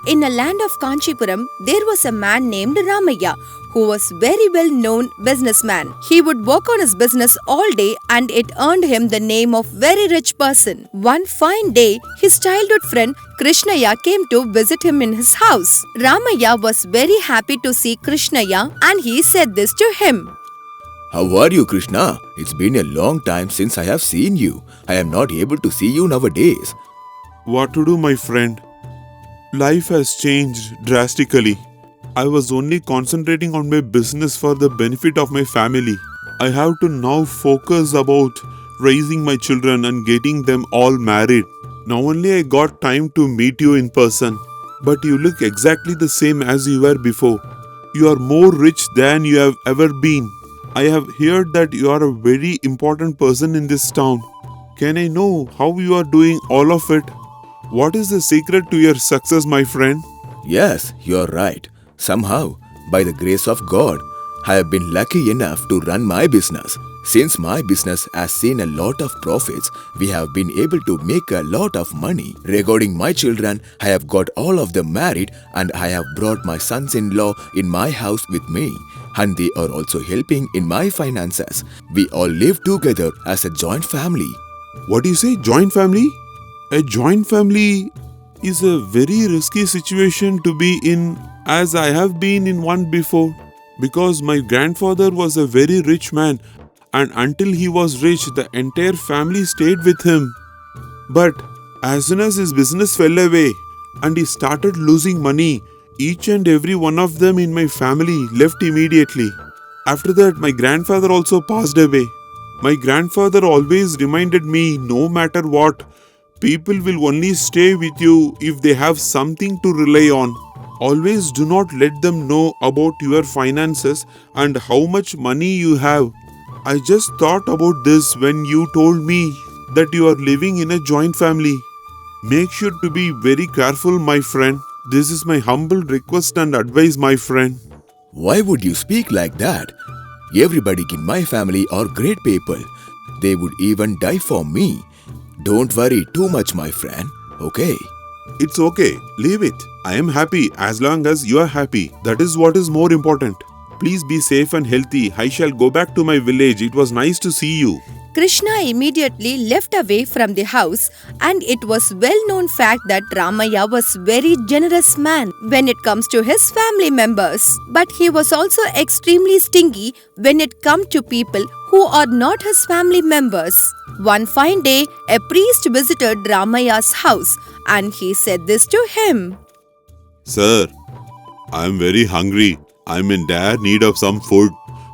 In a land of Kanchipuram, there was a man named Ramaya who was very well known businessman. He would work on his business all day and it earned him the name of very rich person. One fine day, his childhood friend Krishnaya came to visit him in his house. Ramaya was very happy to see Krishnaya and he said this to him. How are you, Krishna? It's been a long time since I have seen you. I am not able to see you nowadays. What to do, my friend? Life has changed drastically. I was only concentrating on my business for the benefit of my family. I have to now focus about raising my children and getting them all married. Now only I got time to meet you in person. But you look exactly the same as you were before. You are more rich than you have ever been. I have heard that you are a very important person in this town. Can I know how you are doing all of it? What is the secret to your success, my friend? Yes, you are right. Somehow, by the grace of God, I have been lucky enough to run my business. Since my business has seen a lot of profits, we have been able to make a lot of money. Regarding my children, I have got all of them married and I have brought my sons-in-law in my house with me. And they are also helping in my finances. We all live together as a joint family. What do you say, joint family? A joint family is a very risky situation to be in, as I have been in one before. Because my grandfather was a very rich man and until he was rich, the entire family stayed with him. But as soon as his business fell away and he started losing money, each and every one of them in my family left immediately. After that, my grandfather also passed away. My grandfather always reminded me, no matter what, people will only stay with you if they have something to rely on. Always do not let them know about your finances and how much money you have. I just thought about this when you told me that you are living in a joint family. Make sure to be very careful, my friend. This is my humble request and advice, my friend. Why would you speak like that? Everybody in my family are great people. They would even die for me. Don't worry too much, my friend. Okay? It's okay. Leave it. I am happy as long as you are happy. That is what is more important. Please be safe and healthy. I shall go back to my village. It was nice to see you. Krishna immediately left away from the house and it was well-known fact that Ramaya was very generous man when it comes to his family members. But he was also extremely stingy when it comes to people who are not his family members. One fine day, a priest visited Ramaya's house and he said this to him. Sir, I am very hungry. I am in dire need of some food.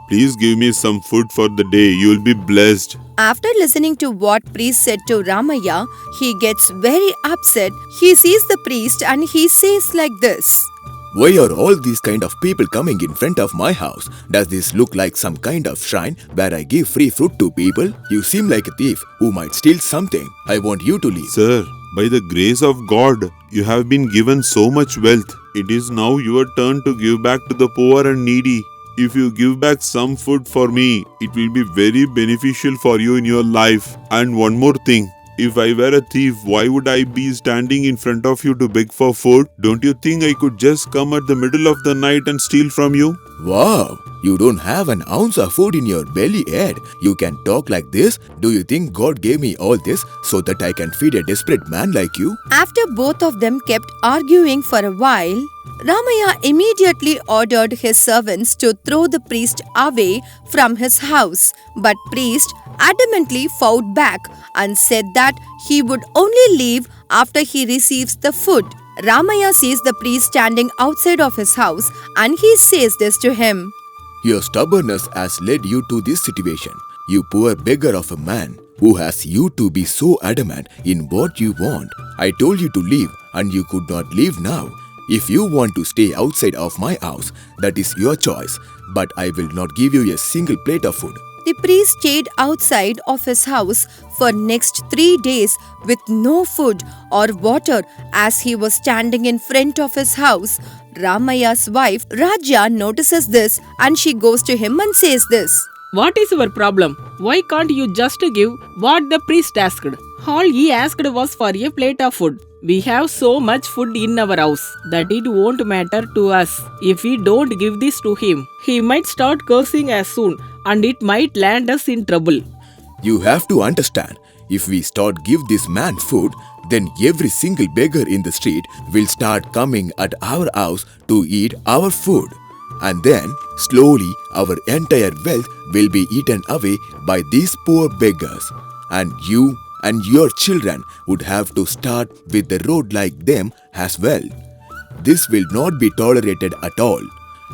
Please give me some food for the day. You will be blessed. After listening to what priest said to Ramaya, he gets very upset. He sees the priest and he says like this. Why are all these kind of people coming in front of my house? Does this look like some kind of shrine where I give free fruit to people? You seem like a thief who might steal something. I want you to leave. Sir, by the grace of God, you have been given so much wealth. It is now your turn to give back to the poor and needy. If you give back some food for me, it will be very beneficial for you in your life. And one more thing, if I were a thief, why would I be standing in front of you to beg for food? Don't you think I could just come at the middle of the night and steal from you? Wow, you don't have an ounce of food in your belly yet. You can talk like this? Do you think God gave me all this so that I can feed a desperate man like you? After both of them kept arguing for a while, Ramaya immediately ordered his servants to throw the priest away from his house. But priest adamantly fought back and said that he would only leave after he receives the food. Ramaya sees the priest standing outside of his house and he says this to him. Your stubbornness has led you to this situation. You poor beggar of a man who has you to be so adamant in what you want. I told you to leave and you could not leave now. If you want to stay outside of my house, that is your choice, but I will not give you a single plate of food. The priest stayed outside of his house for next 3 days with no food or water. As he was standing in front of his house, Ramaya's wife Raja notices this and she goes to him and says this. What is your problem? Why can't you just give what the priest asked? All he asked was for a plate of food. We have so much food in our house that it won't matter to us if we don't give this to him. He might start cursing as soon and it might land us in trouble. You have to understand, if we start give this man food, then every single beggar in the street will start coming at our house to eat our food. And then, slowly, our entire wealth will be eaten away by these poor beggars. And you and your children would have to start with the road like them as well. This will not be tolerated at all.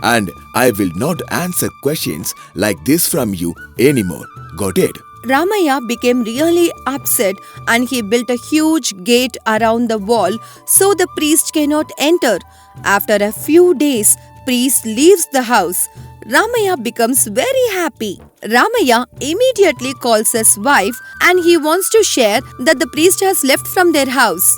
And I will not answer questions like this from you anymore. Got it? Ramaya became really upset and he built a huge gate around the wall so the priest cannot enter. After a few days, priest leaves the house. Ramaya becomes very happy. Ramaya immediately calls his wife and he wants to share that the priest has left from their house.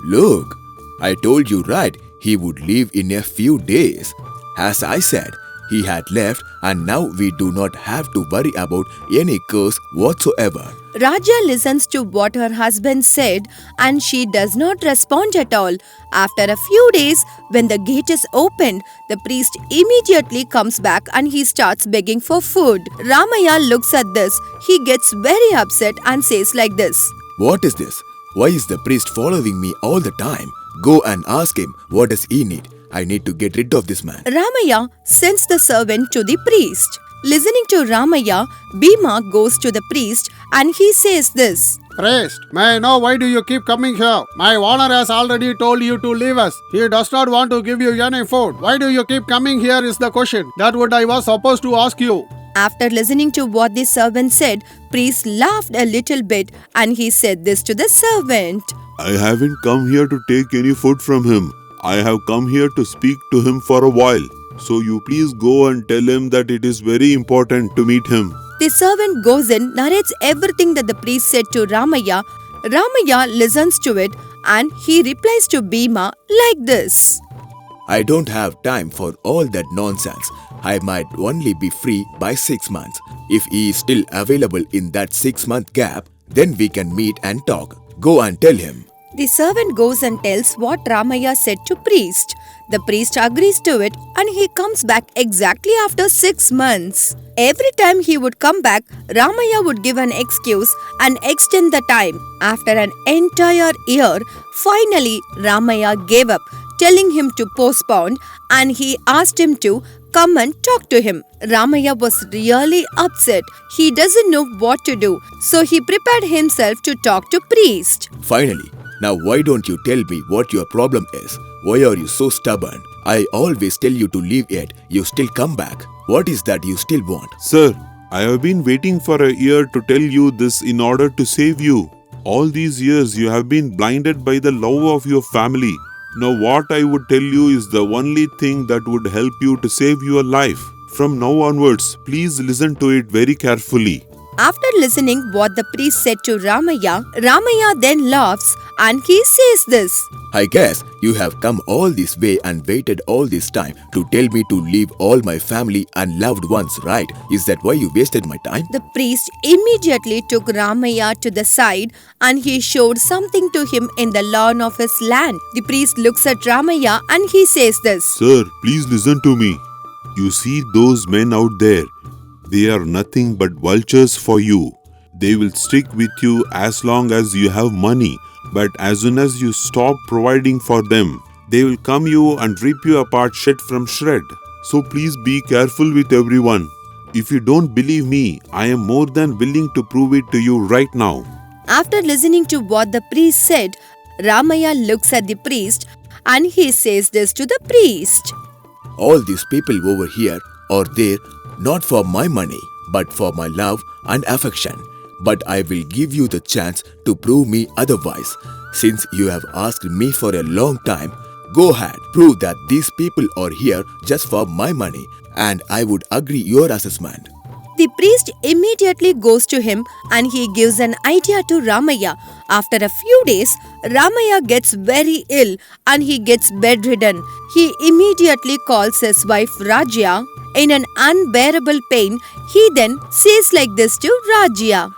Look, I told you right, he would leave in a few days. As I said, he had left and now we do not have to worry about any curse whatsoever. Raja listens to what her husband said and she does not respond at all. After a few days, when the gate is opened, the priest immediately comes back and he starts begging for food. Ramaya looks at this. He gets very upset and says like this. What is this? Why is the priest following me all the time? Go and ask him what does he need. I need to get rid of this man. Ramaya sends the servant to the priest. Listening to Ramaya, Bhima goes to the priest and he says this. Priest, may I know why do you keep coming here? My owner has already told you to leave us. He does not want to give you any food. Why do you keep coming here is the question. That what I was supposed to ask you. After listening to what the servant said, priest laughed a little bit and he said this to the servant. I haven't come here to take any food from him. I have come here to speak to him for a while. So you please go and tell him that it is very important to meet him. The servant goes in, narrates everything that the priest said to Ramaya. Ramaya listens to it and he replies to Bhima like this. I don't have time for all that nonsense. I might only be free by 6 months. If he is still available in that 6-month gap, then we can meet and talk. Go and tell him. The servant goes and tells what Ramaya said to priest. The priest agrees to it and he comes back exactly after 6 months. Every time he would come back, Ramaya would give an excuse and extend the time. After an entire year, finally Ramaya gave up, telling him to postpone, and he asked him to come and talk to him. Ramaya was really upset. He doesn't know what to do, so he prepared himself to talk to priest. Finally, now why don't you tell me what your problem is? Why are you so stubborn? I always tell you to leave yet you still come back. What is that you still want? Sir, I have been waiting for a year to tell you this in order to save you. All these years you have been blinded by the love of your family. Now what I would tell you is the only thing that would help you to save your life. From now onwards, please listen to it very carefully. After listening what the priest said to Ramaya, Ramaya then laughs and he says this. I guess you have come all this way and waited all this time to tell me to leave all my family and loved ones, right? Is that why you wasted my time? The priest immediately took Ramaya to the side and he showed something to him in the lawn of his land. The priest looks at Ramaya and he says this. Sir, please listen to me. You see those men out there? They are nothing but vultures for you. They will stick with you as long as you have money. But as soon as you stop providing for them, they will come you and rip you apart shred from shred. So please be careful with everyone. If you don't believe me, I am more than willing to prove it to you right now. After listening to what the priest said, Ramaya looks at the priest and he says this to the priest. All these people over here are there not for my money, but for my love and affection. But I will give you the chance to prove me otherwise. Since you have asked me for a long time, go ahead, prove that these people are here just for my money, and I would agree your assessment. The priest immediately goes to him and he gives an idea to Ramaya. After a few days, Ramaya gets very ill and he gets bedridden. He immediately calls his wife Rajya. In an unbearable pain, he then says like this to Rajya.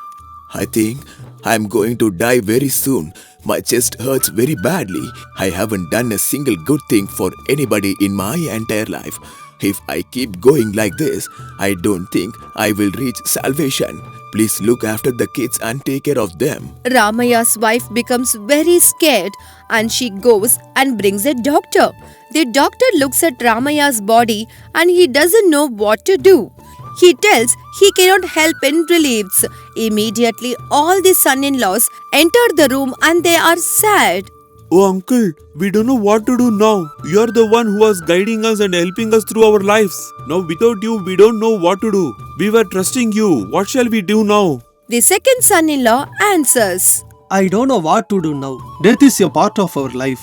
I think I am going to die very soon. My chest hurts very badly. I haven't done a single good thing for anybody in my entire life. If I keep going like this, I don't think I will reach salvation. Please look after the kids and take care of them. Ramaya's wife becomes very scared and she goes and brings a doctor. The doctor looks at Ramaya's body and he doesn't know what to do. He tells he cannot help in reliefs. Immediately, all the son-in-laws enter the room and they are sad. Oh, uncle, we don't know what to do now. You're the one who was guiding us and helping us through our lives. Now, without you, we don't know what to do. We were trusting you. What shall we do now? The second son-in-law answers. I don't know what to do now. Death is a part of our life,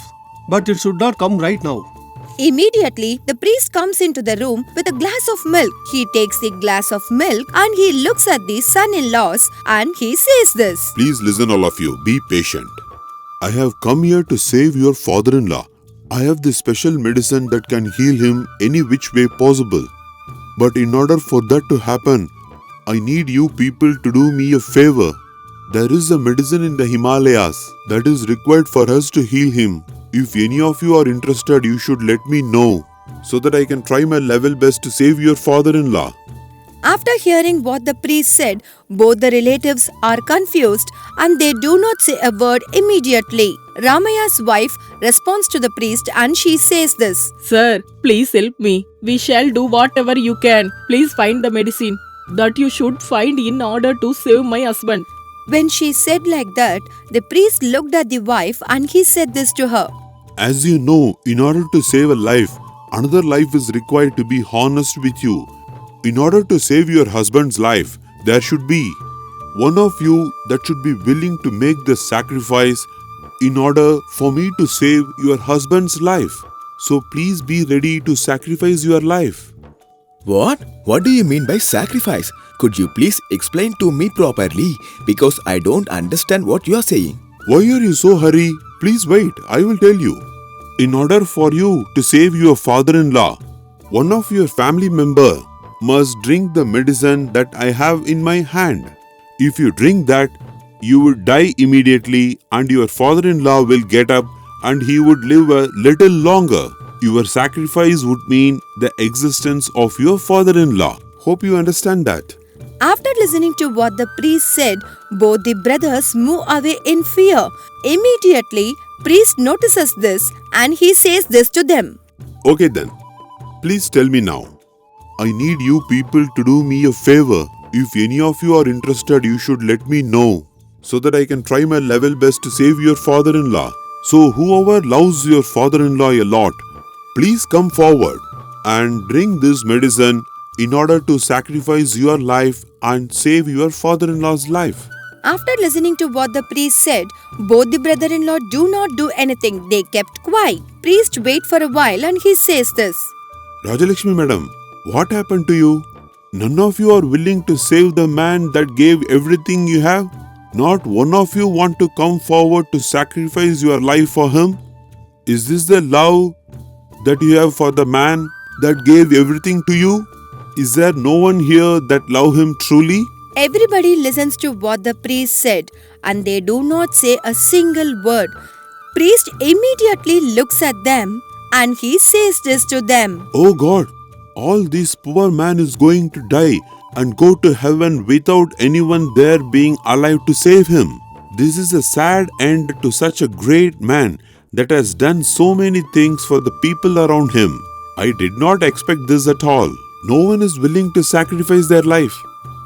but it should not come right now. Immediately, the priest comes into the room with a glass of milk. He takes the glass of milk and he looks at the son-in-laws and he says this. Please listen, all of you. Be patient. I have come here to save your father-in-law. I have this special medicine that can heal him any which way possible. But in order for that to happen, I need you people to do me a favor. There is a medicine in the Himalayas that is required for us to heal him. If any of you are interested, you should let me know so that I can try my level best to save your father-in-law. After hearing what the priest said, both the relatives are confused and they do not say a word immediately. Ramaya's wife responds to the priest and she says this. Sir, please help me. We shall do whatever you can. Please find the medicine that you should find in order to save my husband. When she said like that, the priest looked at the wife and he said this to her. As you know, in order to save a life, another life is required to be honest with you. In order to save your husband's life, there should be one of you that should be willing to make the sacrifice in order for me to save your husband's life. So please be ready to sacrifice your life. What? What do you mean by sacrifice? Could you please explain to me properly? Because I don't understand what you are saying. Why are you so hurry? Please wait, I will tell you. In order for you to save your father-in-law, one of your family member must drink the medicine that I have in my hand. If you drink that, you would die immediately and your father-in-law will get up and he would live a little longer. Your sacrifice would mean the existence of your father-in-law. Hope you understand that. After listening to what the priest said, both the brothers move away in fear. Immediately, priest notices this and he says this to them. Okay then, please tell me now. I need you people to do me a favor. If any of you are interested, you should let me know so that I can try my level best to save your father-in-law. So whoever loves your father-in-law a lot, please come forward and drink this medicine in order to sacrifice your life and save your father-in-law's life. After listening to what the priest said, both the brother-in-law do not do anything. They kept quiet. Priest wait for a while and he says this. Rajalakshmi madam, what happened to you? None of you are willing to save the man that gave everything you have? Not one of you want to come forward to sacrifice your life for him? Is this the love that you have for the man that gave everything to you? Is there no one here that love him truly? Everybody listens to what the priest said and they do not say a single word. Priest immediately looks at them and he says this to them. Oh God, all this poor man is going to die and go to heaven without anyone there being alive to save him. This is a sad end to such a great man that has done so many things for the people around him. I did not expect this at all. No one is willing to sacrifice their life.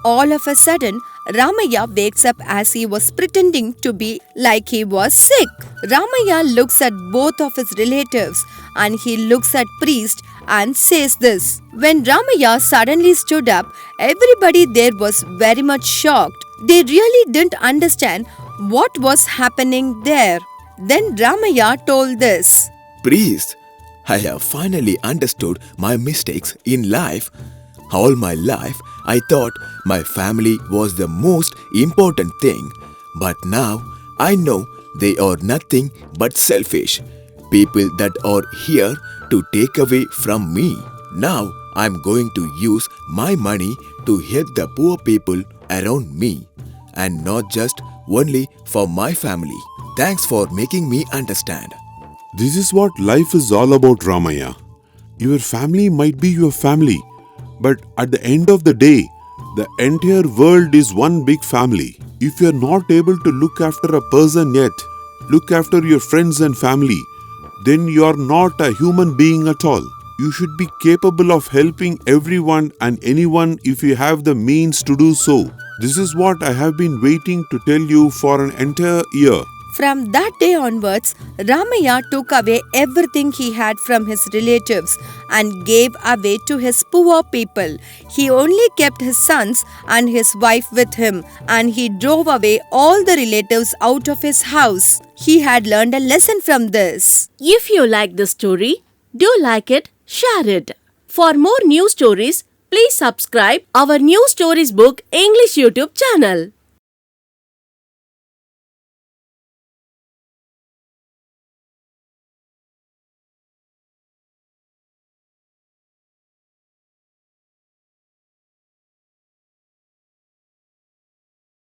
All of a sudden, Ramaya wakes up as he was pretending to be like he was sick. Ramaya looks at both of his relatives and he looks at priest and says this. When Ramaya suddenly stood up, everybody there was very much shocked. They really didn't understand what was happening there. Then Ramaya told this. Priest, I have finally understood my mistakes in life. All my life, I thought my family was the most important thing. But now, I know they are nothing but selfish. People that are here to take away from me. Now, I'm going to use my money to help the poor people around me. And not just only for my family. Thanks for making me understand. This is what life is all about, Ramaya. Your family might be your family, but at the end of the day, the entire world is one big family. If you are not able to look after a person yet, look after your friends and family, then you are not a human being at all. You should be capable of helping everyone and anyone if you have the means to do so. This is what I have been waiting to tell you for an entire year. From that day onwards, Ramaya took away everything he had from his relatives and gave away to his poor people. He only kept his sons and his wife with him, and he drove away all the relatives out of his house. He had learned a lesson from this. If you like this story, do like it, share it. For more new stories, please subscribe our New Stories Book English YouTube channel.